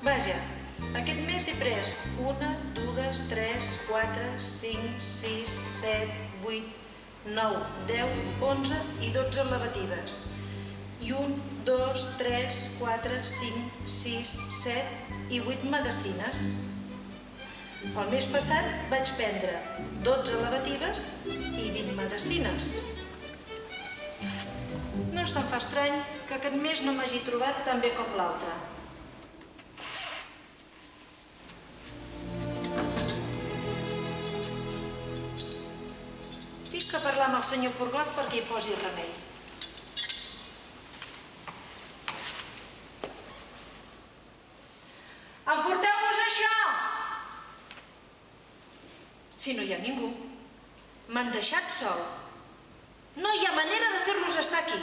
Vaja, aquest mes he pres 1, 2, 3, 4, 5, 6, 7, 8, 9, 10, 11 i 12 lavatives. I 1, 2, 3, 4, 5, 6, 7 i 8 medecines. El mes passat vaig prendre 12 lavatives i 20 medecines. No se'm fa estrany que aquest mes no m'hagi trobat tan bé com l'altre. Tinc que parlar amb el senyor Purgot perquè hi posi remei. Emporteu-vos això! Si no hi ha ningú, m'han deixat sol. No hi ha manera de fer-los estar aquí.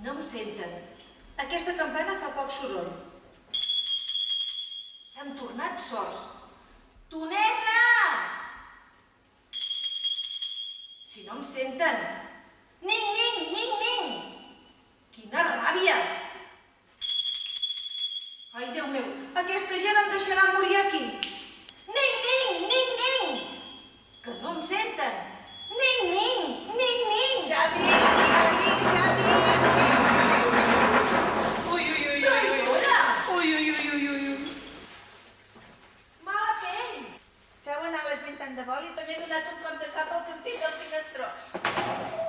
No em senten. Aquesta campana fa poc soroll. S'han tornat sords. Toneta! Si no em senten. Ning, ning, ning, ning! Quina ràbia! Ai, Déu meu, aquesta gent em deixarà morir aquí. Ning, ning, ning, ning! Que no em senten. Ning, ning, ning, ning! Ja vinc! Ui, ui, ui, ui, ui. Ui, ui, ui, ui, ui. Mala pell! Feu anar la gent tant de vol i també he donat un cop de cap al cantell del finestró.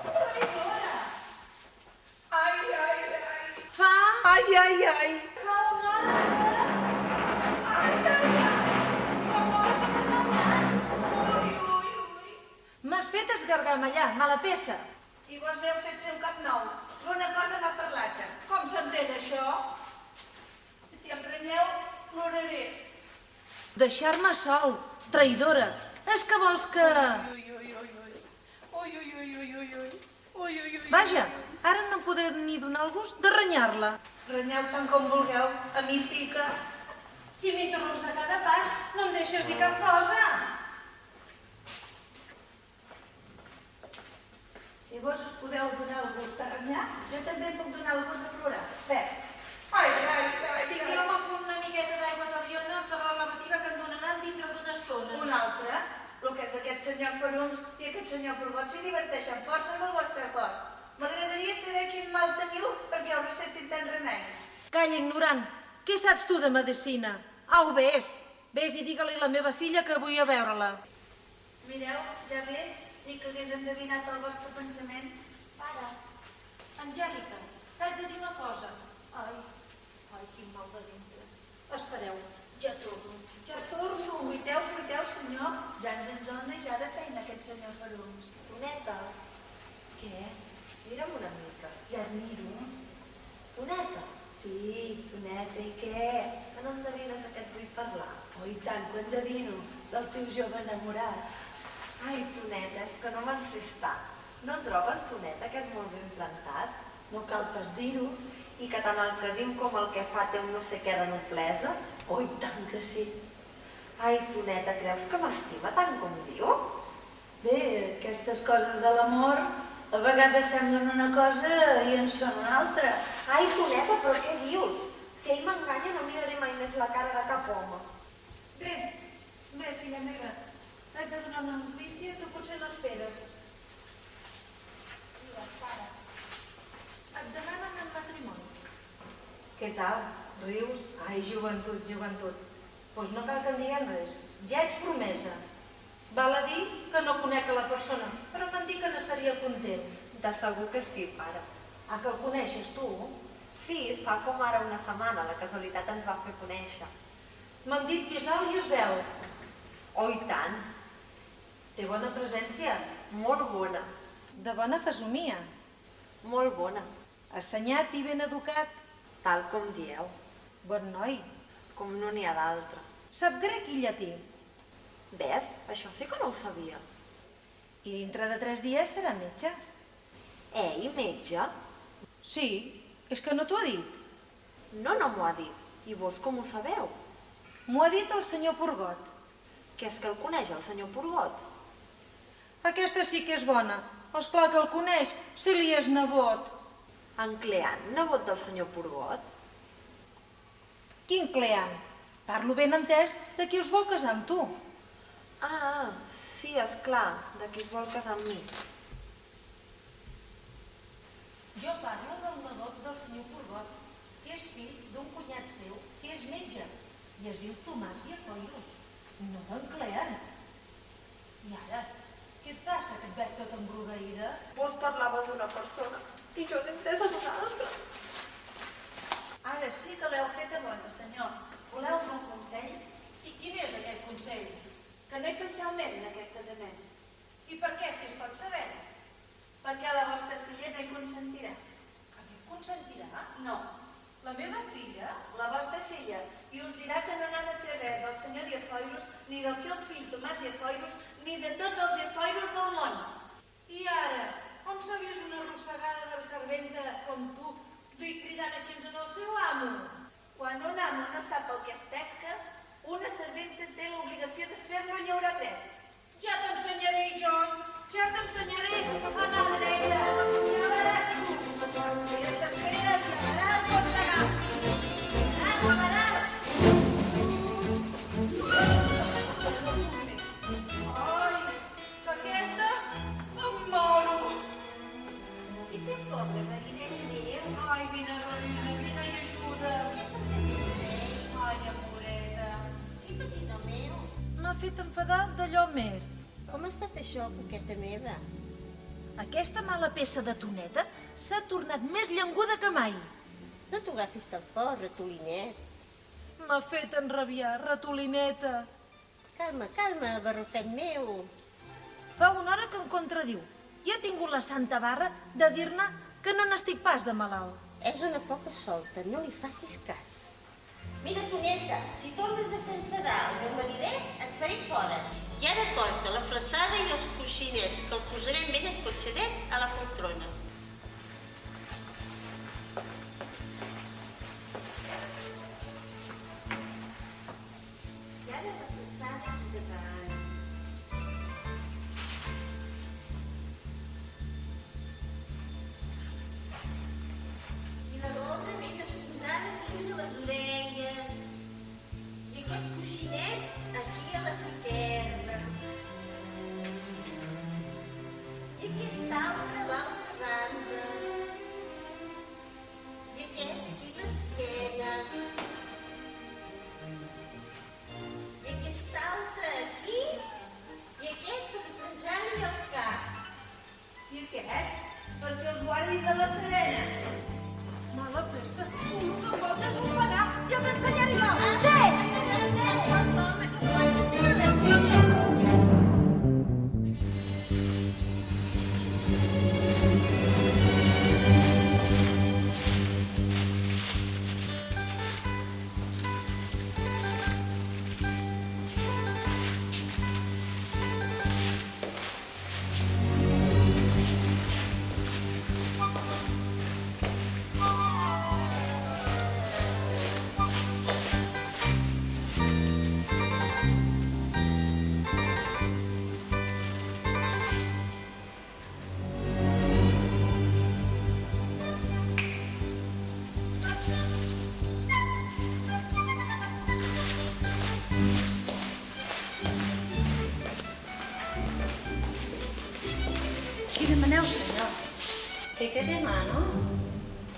Traïdora! Ai, ai, ai! Fa Ai, ai, ai! Fa una hora. Ai, ai, ai! Com vola que m'has anat? Ui, ui, ui! M'has fet esgargamellar, mala peça. I vos m'heu fet fer un cap nou. L'una cosa va per l'altra. Com s'entén això? Si em renyeu, ploraré. Deixar-me sol, traïdora. És que vols que... Ui, ui, ui, ui. Ui, ui, ui, ui, ui, ui. Ui, ui, ui. Vaja, ara no em podré ni donar el gust de renyar-la. Renyeu tant com vulgueu. A mi sí que... Si m'interromps a cada pas, no em deixes dir cap cosa. Si vos us podeu donar el gust de renyar, jo també em puc donar el gust de plorar. Ves. Tingueu-me una miqueta d'aigua d'aviona per la lavativa que em donaran dintre d'una estona. Un altre, el que és aquest senyor Ferums i aquest senyor Purgot s'hi diverteixen força amb el vostre cos. M'agradaria saber quin mal teniu perquè us recetin tants remeis. Calla, ignorant. Què saps tu de medicina? Au, vés. Vés i digue-li a la meva filla que vull a veure-la. Mireu, ja ve, ni que hagués endevinat el vostre pensament. Pare. Angèlica, t'haig de dir una cosa. Ai, quin mal de dintre. Espereu, ja torno. Cuiteu, senyor. Ja ens dona ja de feina aquest senyor Ferums. Toneta, Què? mira'm una mica. Ja et miro. Toneta, Sí, Toneta, i què? que no endevines de què et vull parlar. Oh, i tant, que endevino, del teu jove enamorat. Ai, Toneta, és que no me'n sé estar. No trobes, Toneta, que és molt ben plantat? No cal pas dir-ho. I que tant el que diu com el que fa té un no sé què de noblesa? Oh, i tant que sí. Ai, Toneta, creus que m'estima tant com diu? Bé, aquestes coses de l'amor a vegades semblen una cosa i en són una altra. Ai, Toneta, però què dius? Si ell m'enganya no miraré mai més la cara de cap home. Bé, filla meva, t'haig de donar una notícia que potser no esperes. Digues, pare. Et demanen en matrimoni. Què tal? Rius? Ai, joventut, joventut. Doncs no cal que em diguem res. Ja ets promesa. Val a dir que no conec a la persona, però m'han dit que n'estaria content. De segur que sí, pare. Ah, que el coneixes, tu? Sí, fa com ara una setmana, la casualitat ens va fer conèixer. M'han dit que és alt i es veu. Oh, i tant! Té bona presència. Molt bona, De bona fesomia. molt bona. Assenyat i ben educat. Tal com dieu, Bon noi. com no n'hi ha d'altre. Sap grec i llatí. Ves? Això sí que no ho sabia. I dintre de 3 dies serà metge. Ei, metge? Sí, és que no t'ho ha dit. No m'ho ha dit. I vos com ho sabeu? M'ho ha dit el senyor Purgot. Que és que el coneix, el senyor Purgot? Aquesta sí que és bona. És clar que el coneix, si li és nebot. En Cleant, nebot del senyor Porgot? Quin Cleant? Parlo ben entès de qui es vol casar amb tu. Ah, sí, esclar, de qui es vol casar amb mi. Jo parlo del nebot del senyor Porgot, que és fill d'un cunyat seu, que és metge, i es diu Tomàs Villafoiros, no d'en Cleant. I ara, què et passa, que et veig tot embruraïda? Vos parlàveu d'una persona i jo n'he entès una altra. Ara sí que l'heu fet a bona, senyor. Voleu un bon consell? I quin és aquest consell? Que no hi penseu més en aquest casament. I per què, si es pot saber? Perquè la vostra filla no hi consentirà. Que no consentirà? No, La meva filla? la vostra filla. I us dirà que no n'ha de fer res del senyor Diafoiros, ni del seu fill Tomàs Diafoiros, ni de tots els Diafoiros del món. I ara, on s'ha vist una arrossegada de serventa com tu, i cridant així en el seu amo? Quan un amo no sap el que es pesca, una serventa té l'obligació de fer-lo llaurar dret. Ja t'ensenyaré jo, ja t'ensenyaré a anar dreta. Ja veràs tu. Espera't, ja veràs com t'agafi. Ja veràs. Ai, que aquesta em moro. Què té, pobre marinet meu? Ai, vine i ajuda. Ai, amoreta. Sí, petita meu. M'ha fet enfadar d'allò més. Com ha estat això, coqueta meva? Aquesta mala peça de toneta s'ha tornat més llenguda que mai. No t'ho agafis tan fort, ratolinet. M'ha fet enrabiar, ratolineta. Calma, calma, barrufet meu. Fa una hora que em contradiu i ha tingut la santa barra de dir-ne que no n'estic pas de malalt. És una poca solta, no li facis cas. Mira, toneta, si tornes a fer enfadar el meu maridet, et faré fora. I ara porta la flaçada i els coixinets, que el posarem ben acotxadet a la poltrona. I ara la flaçada endavant. I la gorra ben esposada fins a les orelles. I aquest coixinet aquí a l'esquerra. I aquest altre a l'altra banda. I aquest aquí a l'esquena. I aquest altre aquí. I aquest per penjar-li al cap. I aquest? Perquè us guardi de la serena. Mala pesta, tu que vols és ofegar, jo t'ensenyaré jo. Què demaneu, senyor? ¿Qué demano?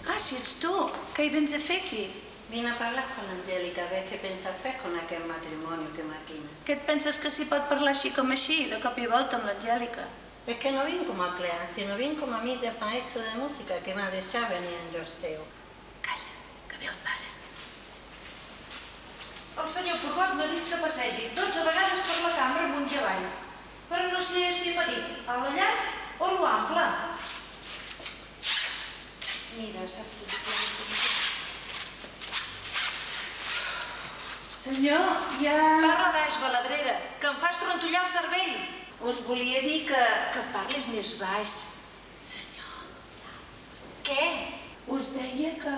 Ah, si ets tu, què hi vens a fer aquí? Vine a parlar con Angélica, a veure què pensa fer con aquest matrimoni que maquina. Què et penses que s'hi pot parlar així com així, de cop i volta amb l'Angèlica? Es que no vin como a Clean, sino vin como a mí de maestro de música que m'ha deixat venir en Joseu. Calla, que ve el pare. El senyor Porgot m'ha dit que passegi 12 vegades per la cambra amunt i avall, però no sé si m'ha dit a la llarg o a l'ample. Mira, saps què? Senyor, ja... Parla baix, baladrera, que em fas trontollar el cervell. Us volia dir que Parlis més baix. senyor, Què? us deia que...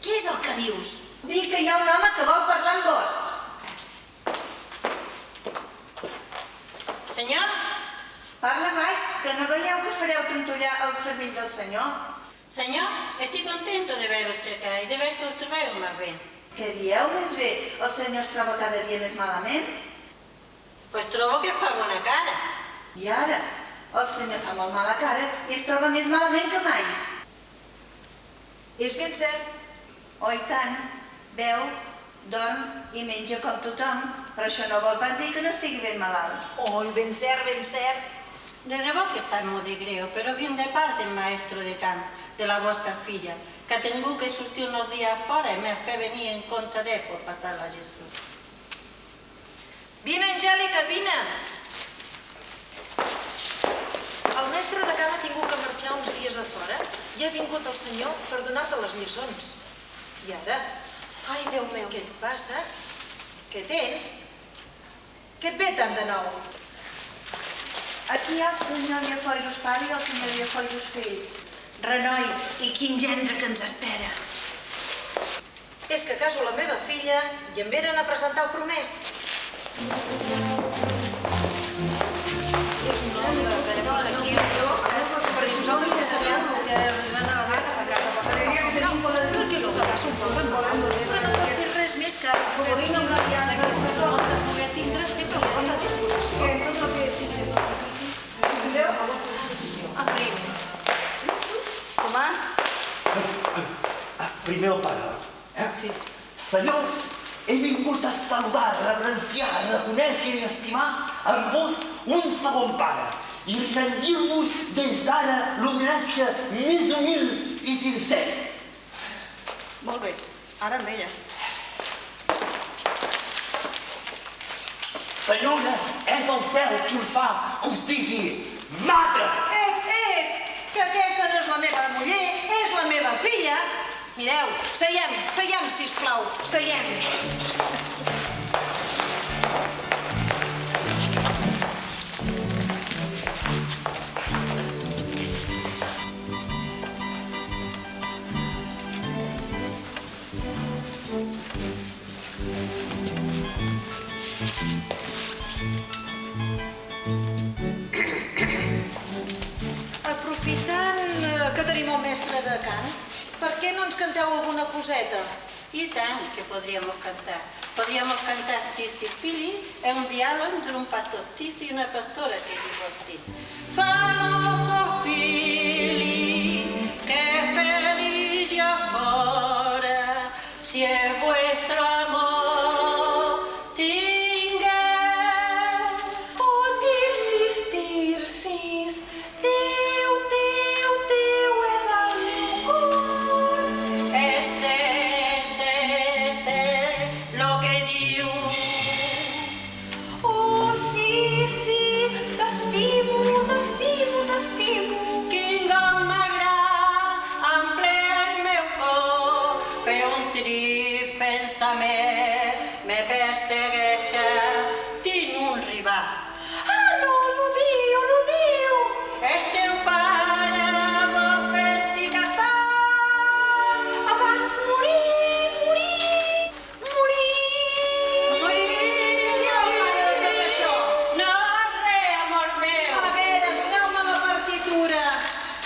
Què és el que dius? Dic que hi ha un home que vol parlar amb vos. Senyor, Parla baix, que no veieu que fareu trontollar el cervell del senyor. Senyor, estic contento de veure-us xercar i de veure que us trobeu més bé. Què dieu més bé? El senyor es troba cada dia més malament? Pues trobo que fa bona cara. I ara, el senyor fa molt mala cara i es troba més malament que mai. És ben cert. Oh, i tant. Beu, dorm i menja com tothom, però això no vol pas dir que no estigui ben malalt. Oi, ben cert, ben cert. De debò que està molt de greu, però vim de part del maestro de cant, de la vostra filla, que ha tingut que sortir uns dies fora i m'ha fet venir en compte de per passar la gestió. Vine, Angèlica, vine. El mestre de cant ha tingut que marxar uns dies a fora i ha vingut el senyor per donar-te les lliçons. I ara? Ai, Déu meu, què et passa? Què tens? Què et ve tant de nou? Aquí hi ha el senyor Diafoirus pare i el senyor Diafoirus fill. Renoi, i quin gendre que ens espera. És que a casa la meva filla i em venen a presentar el promès. És un home que venim aquí a Dios, per vosaltres ja sabeu que ens van a la casa per fer. No quiero que passa un poc amb volant dormir. No pot dir res més que poder amb la diada d'aquesta zona de poder tindre sempre la bona disposició. Que tot el que sigui. Entendeu? Arribi. Tomà? Primer el pare. Sí. Senyor, he vingut a saludar, reverenciar, reconèixer i estimar en vos un segon pare i rendir-vos des d'ara l'homenatge més humil i sincer. Molt bé. Ara amb ella. Senyora, és el cel qui el fa que us digui mata! Que aquesta no és la meva muller, és la meva filla. Mireu, seiem, sisplau, seiem. Aprofitant que tenim el mestre de cant, per què no ens canteu alguna coseta? I tant que podríem cantar. Podríem cantar Tissi Fili è un dialogo entre un pastor Tissi e una pastora che dice così. Famoso fili, che felice fora, si è vuestro amor, tinga. Oh, tirsis, Déu és el meu cor. Este, lo que diu. Oh, sí, t'estimo. Quin gom m'agrada amplir el meu cor, però un trist pensament me persegueixa dins un rival. Ah, no, lo diu. El teu pare vol fer-t'hi casar. Abans morir. No és res, amor meu. A veure, doneu-me la partitura.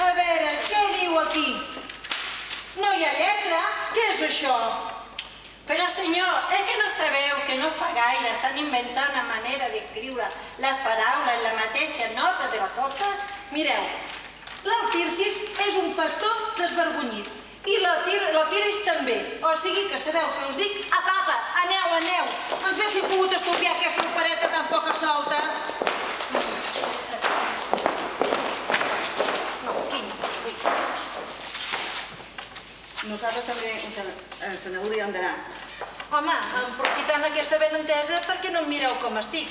A veure, què diu aquí? No hi ha lletra? Què és això? Però senyor, és que no sabeu que no fa gaire estan inventant una manera d'escriure les paraules en la mateixa nota de la copa? Mireu, l'Altirsis és un pastor desvergonyit i la Filis també. O sigui que sabeu què us dic? Apa, aneu. Ens haguéssim pogut estalviar aquesta opereta tan poca solta. No, quin? Nosaltres també se n'hauríem d'anar. Home, aprofitant aquesta benentesa, per què no em mireu com estic?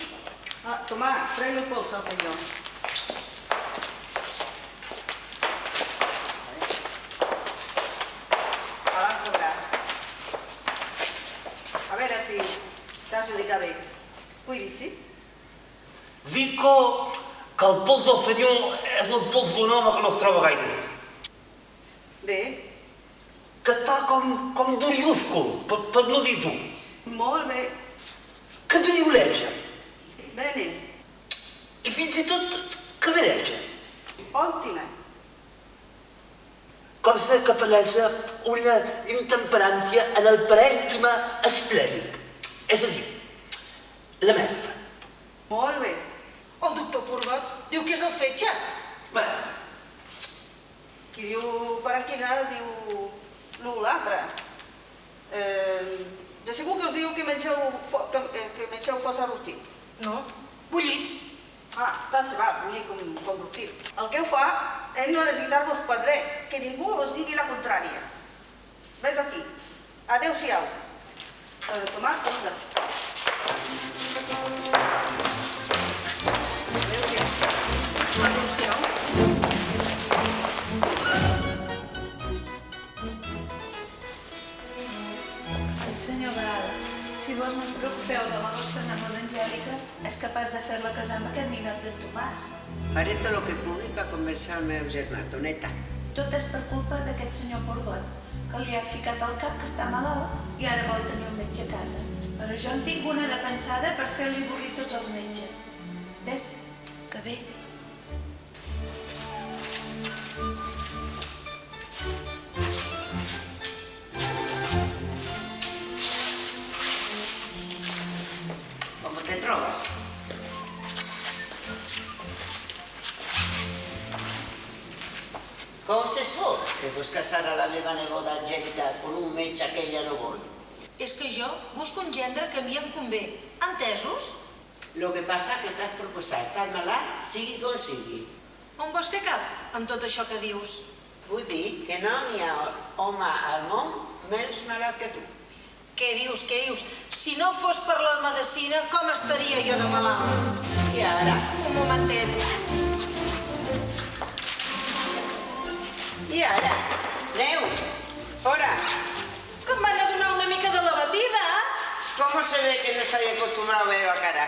Tomà, pren el pols al senyor. A l'altre braç. A veure si saps ubicar bé. Cuidi-s'hi. Dic que el pols del senyor és el pols d'un home que no es troba gaire bé. Bé, Que està com d'oriúscul, per no dir tu. molt bé. Que te diuleja. Bene. I fins i tot que vereja. Òptima. Cosa que palesa una intemperància en el parènquima esplènic. És a dir, la mefa. Molt bé. El doctor Purgot diu que és el fetge. Bé, Qui diu parenquina diu l'altre. De segur que us diu que mengeu força rostit. No, bullits. Tant se va, bullir com rostit. El que ho fa és no evitar-vos per res, que ningú us digui la contrària. Ves aquí. Adéu-siau. Tomàs, vinga. Adéu-siau. Adéu-siau. Senyor Baal, si vos no us preocupeu de la vostra neboda Angèlica, és capaç de fer-la casar amb aquest ninot de Tomàs. Faré tot el que pugui per convèncer el meu germà, Toneta. Tot és per culpa d'aquest senyor Purgot, que li ha ficat al cap que està malalt i ara vol tenir un metge a casa. Però jo en tinc una de pensada per fer-li avorrir tots els metges. Ves, que bé. Com te trobes? Com se sap que vols casar a la meva neboda Angèlica con un metge que ella no vol? És que jo busco un gendre que a mi em convé. Entesos? Lo que passa que t'has proposat estar malalt, sigui com sigui. On vols fer cap amb tot això que dius? Vull dir que no n'hi ha home al món menys malalt que tu. Què dius, què dius? Si no fos per la medicina, com estaria jo de malalt? I ara? Un momentet. I ara? Neu, fora! Que em van a donar una mica de lavativa? Com se ve que no estic acostumat a veure la cara?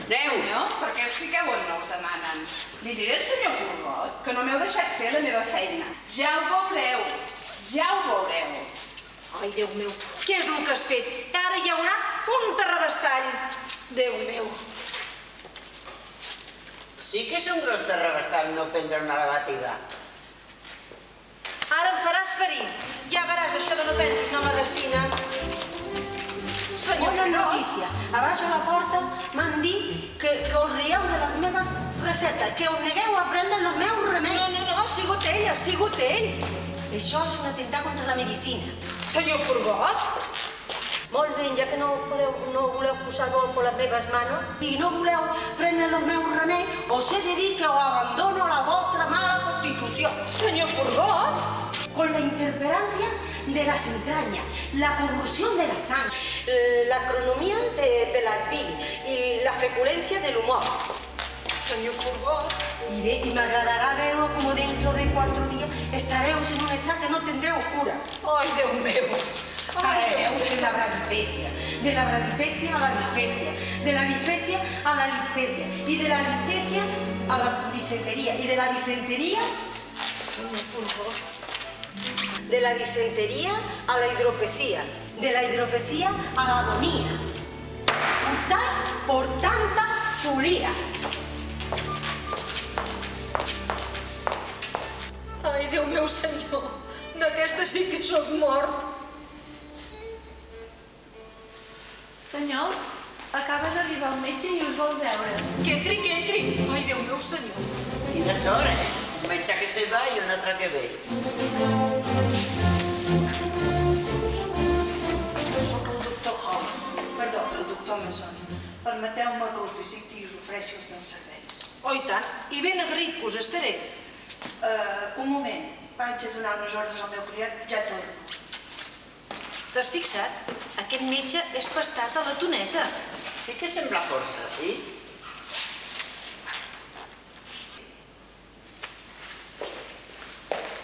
Neu! Senyors, per què us fiqueu on no us demanen? Li diré al senyor Purgot que no m'heu deixat fer la meva feina. Ja ho veureu, ja ho veureu. Ai, Déu meu, què és el que has fet? Ara hi haurà un terrabastall. Déu meu. Sí que és un gros terrabastall no prendre una lavativa. Ara em faràs ferir. Ja veràs això de no prendre's una medicina. Senyor, Bona notícia. A baix a la porta m'han dit que us rieu de les meves recetes, que us negueu a prendre els meus remeis. No, ha sigut ell, ha sigut ell. Això és un atemptat contra la medicina. Senyor Purgot? Molt bé, ja que no voleu posar-vos per les meves mans i no voleu prendre els meus remeis, us he de dir que us abandono la vostra mala constitució. Senyor Purgot? Con la intemperancia de las entrañas, la corrupción de la sangre, la cronomía de las vides y la feculencia del humor. Senyor Purgot? Y me agradará veros como dentro de 4 días estaréis en un estado que no tendréis cura. Ai, Déu meu. Caeréis en la bradipecia, de la bradipecia a la dispecia, de la dispecia a la lispecia, y de la lispecia a la disentería, y de la disentería, Senyor Purgot? de la disentería a la hidropesía, de la hidropesía a la agonía. Optar por tanta furia. Ai, Déu meu, senyor, d'aquesta sí que sóc mort. Senyor, acaba d'arribar el metge i us vol veure. Que entri. Ai, Déu meu, senyor. Quina sort, eh? Un metge que se va i un altre que ve. Soc el doctor House, perdó, el doctor Mason. Permeteu-me que us visiti i us ofereixi els meus serveis. Oh, i tant. I ben agraït que us estaré. Un moment, vaig a donar unes ordres al meu criat, ja torno. T'has fixat? Aquest metge és pastat a la Toneta. Sí que sembla força, sí?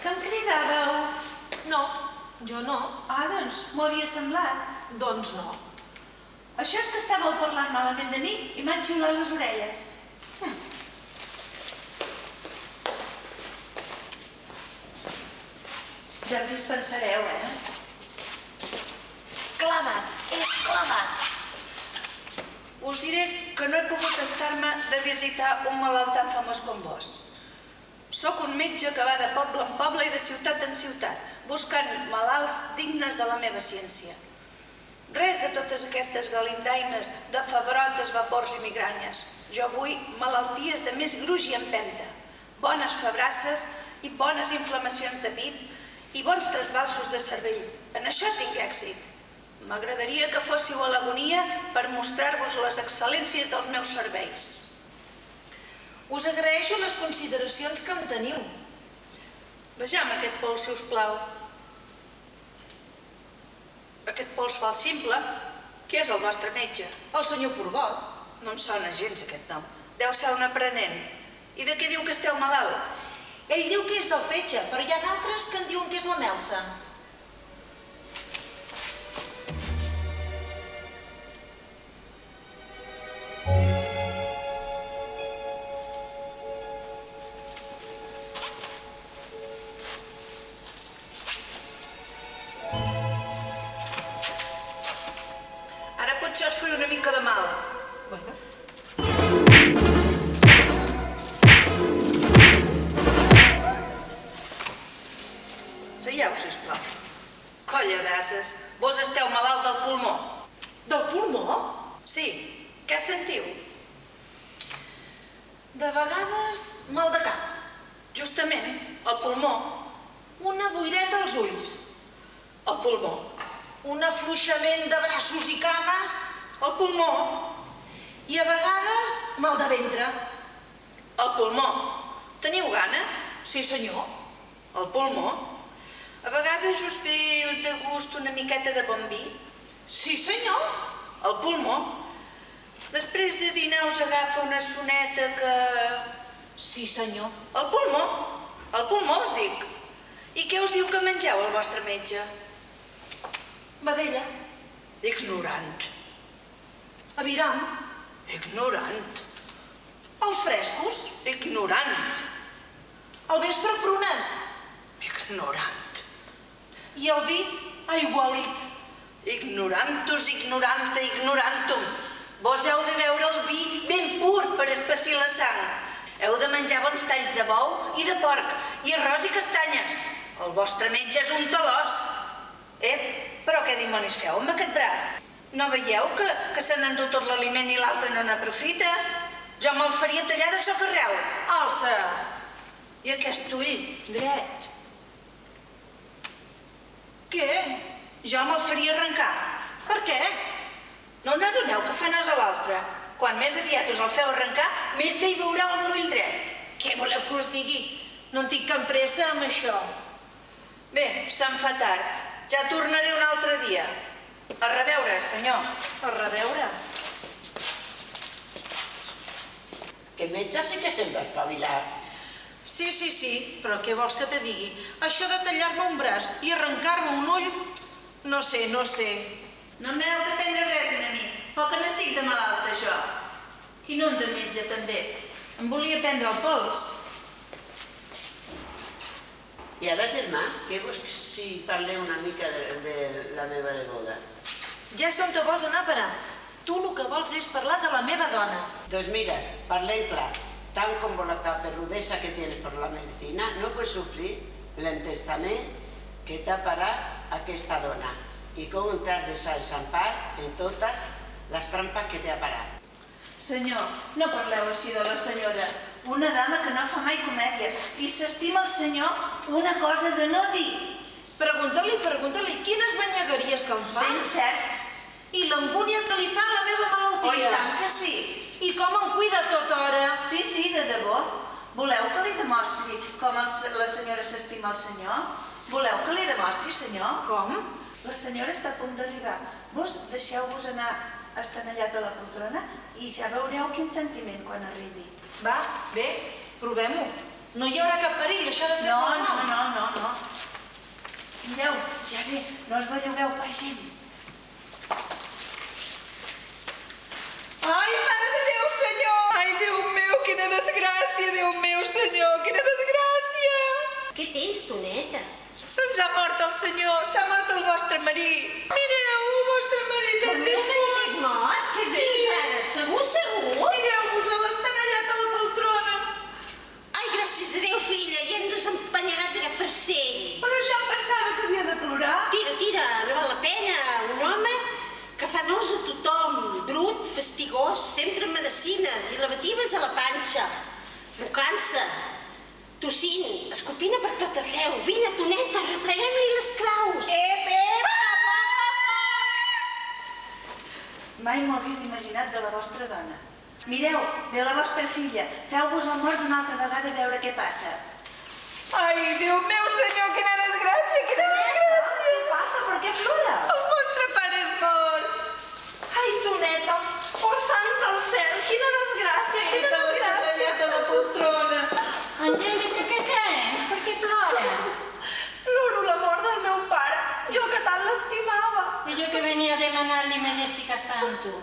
Que em cridàveu? No, jo no. Doncs m'ho havia semblat. Doncs no. Això és que estàveu parlant malament de mi i m'han xiulat les orelles. Ja em dispensareu, Clavat, és clavat. Us diré que no he pogut estar-me de visitar un malalt tan famós com vos. Sóc un metge que va de poble en poble i de ciutat en ciutat, buscant malalts dignes de la meva ciència. Res de totes aquestes galindaines de febrotes, vapors i migranyes. Jo vull malalties de més gruix i empenta, bones febrasses i bones inflamacions de pit i bons trasbalsos de cervell. En això tinc èxit. M'agradaria que fóssiu a l'agonia per mostrar-vos les excel·lències dels meus serveis. Us agraeixo les consideracions que em teniu. Vejam aquest pols, si us plau. Aquest pols fa el simple. Qui és el vostre metge? El senyor Porgot. No em sona gens aquest nom. Deu ser un aprenent. I de què diu que esteu malalt? Ell diu que és del fetge, però hi ha altres que en diuen que és la melsa. Ara potser us faré una mica de mal. Bueno. Seieu, sisplau. Colla d'ases, vos esteu malalt del pulmó. Del pulmó? Sí, què sentiu? De vegades mal de cap. Justament, el pulmó. Una boireta als ulls. El pulmó. Un afluixament de braços i cames. El pulmó. I a vegades mal de ventre. El pulmó. Teniu gana? Sí, senyor. El pulmó. A vegades us ve de gust una miqueta de bon vi? Sí, senyor. El pulmó. Després de dinar us agafa una soneta que... Sí, senyor. El pulmó. El pulmó us dic. I què us diu que mengeu el vostre metge? Vedella. Ignorant. Aviram. Ignorant. Ous frescos. Ignorant. Al vespre prunes. Ignorant. I el vi aigualit. Ignorantus, ignoranta, ignorantum. Vos heu de beure el vi ben pur per espessir la sang. Heu de menjar bons talls de bou i de porc, i arròs i castanyes. El vostre metge és un talòs. Però què dimonis feu amb aquest braç? No veieu que se n'endú tot l'aliment i l'altre no n'aprofita? Jo me'l faria tallar de soc arreu. Alça! I aquest ull, dret. Què? Jo me'l faria arrencar. Per què? No us n'adoneu que fa nos a l'altre? Quan més aviat us el feu arrencar, més bé hi veureu amb l'ull dret. Què voleu que us digui? No en tinc cap pressa amb això. Bé, se'm fa tard. Ja tornaré un altre dia. A reveure, senyor. A reveure. Que metge sí que sembla espavilat. Sí, però què vols que te digui? Això de tallar-me un braç i arrencar-me un ull... No sé. No m'heu de prendre res a mi, però que n'estic de malalta, jo. I no un de metge, també. Em volia prendre el pols. I ara, germà, què vols si parleu una mica de la meva neboda? Ja sé on te vols anar a parar. Tu el que vols és parlar de la meva dona. Doncs mira, parlem clar. Tan como la caperrudesa que tienes por la medicina, no puedes sufrir l'entestament que t'ha parat aquesta dona i com t'has de desampar en totes les trampes que t'ha parat. Senyor, no parleu així de la senyora. Una dama que no fa mai comèdia i s'estima el senyor una cosa de no dir. Pregunta-li quines manyegaries que em fa. Ben cert. I l'angúnia que li fa a la meva malaltia. Oh, i tant que sí. I com em cuida a tota hora. Sí, de debò. Voleu que li demostri com la senyora s'estima el senyor? Voleu que li demostri, senyor? Com? La senyora està a punt d'arribar. Vos deixeu-vos anar estenellat a la poltrona i ja veureu quin sentiment quan arribi. Va, bé, provem-ho. No hi haurà cap perill, això de fer-se la mà. No. Mireu, ja ve, no us bellugueu pas gens. Ai, mare de Déu, senyor! Ai, Déu meu, quina desgràcia, Déu meu, senyor, quina desgràcia! Què tens, tu, neta? Se'ns ha mort el senyor, s'ha mort el vostre marit. Mireu, el vostre marit és El meu marit és mort? Què dius ara? Segur? castell. Però jo em pensava que havia de plorar. Tira, tira, no val la pena. Un home que fa nos a tothom, brut, fastigós, sempre amb medicines i lavatives a la panxa, bocant-se, tossint, escopina per tot arreu. Vine, Toneta, repleguem-li les claus. Mai m'ho hagués imaginat de la vostra dona. Mireu, ve la vostra filla. Feu-vos el mort una altra vegada a veure què passa. Ai, Déu meu, senyor, quina desgràcia, quina desgràcia! Què passa? Per què plora? El vostre pare és mort! Ai, Toneta, oh sant del cel, quina desgràcia, quina desgràcia! De la poltrona. Angèlica, què tens? Per què plora? Ploro la mort del meu pare, jo que tant l'estimava. I jo que venia a demanar-li me deixi casar amb tu.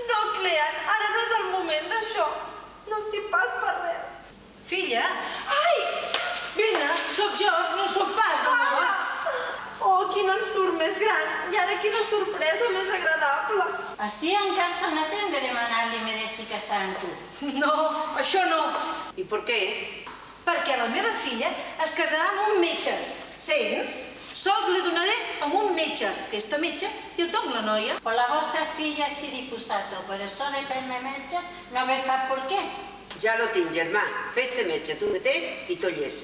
No, Clean, ara no és el moment d'això. No estic pas per res. Filla, Ai! vine, sóc jo, no sóc pas la mort. Oh, quin ensurt més gran! I ara quina sorpresa més agradable! Així encara s'ha un temps de demanar-li me deixi casar amb tu. No, això no, ¿Y por qué? perquè la meva filla es casarà amb un metge. Sents? Sols li donaré amb un metge. Fes-te metge i et dono la noia. Pues la vostra filla estic disposat, per això de fer-me metge no ve cap per què. Ja lo tinc, germà. Fes-te metge tu mateix i tollers.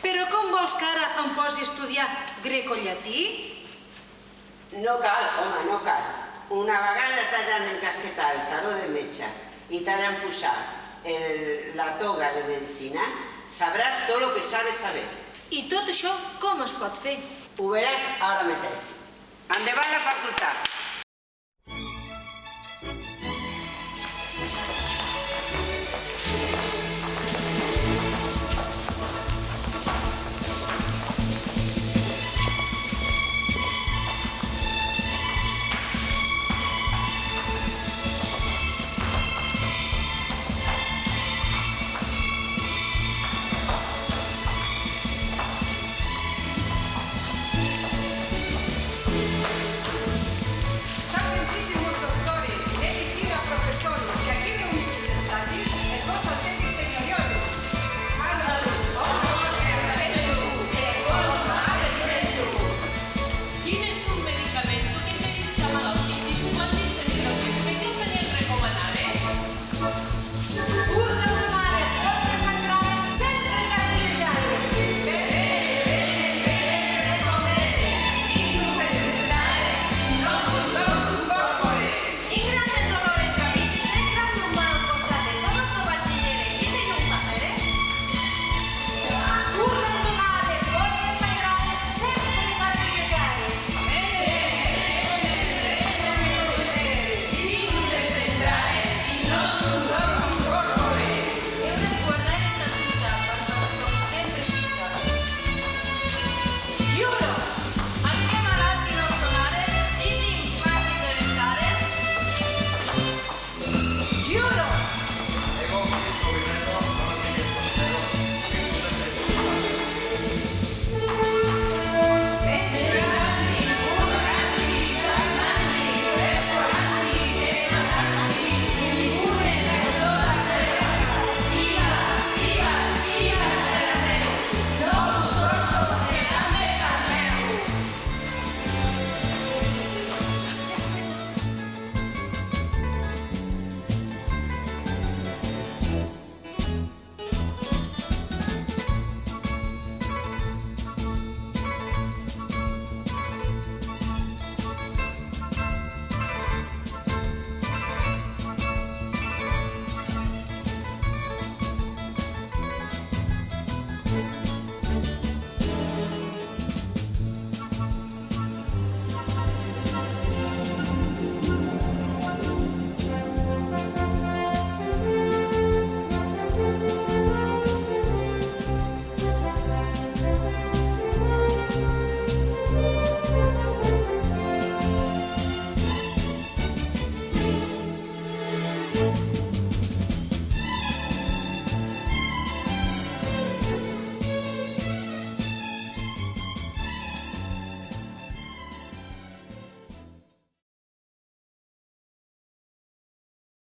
Però com vols que ara em posi a estudiar greco-llatí? No cal, home, no cal. Una vegada t'has encasquetat el taló de metge i t'has posat la toga de medicina, sabràs tot el que s'ha de saber. I tot això com es pot fer? Ho veràs ara mateix. Endavant la facultat.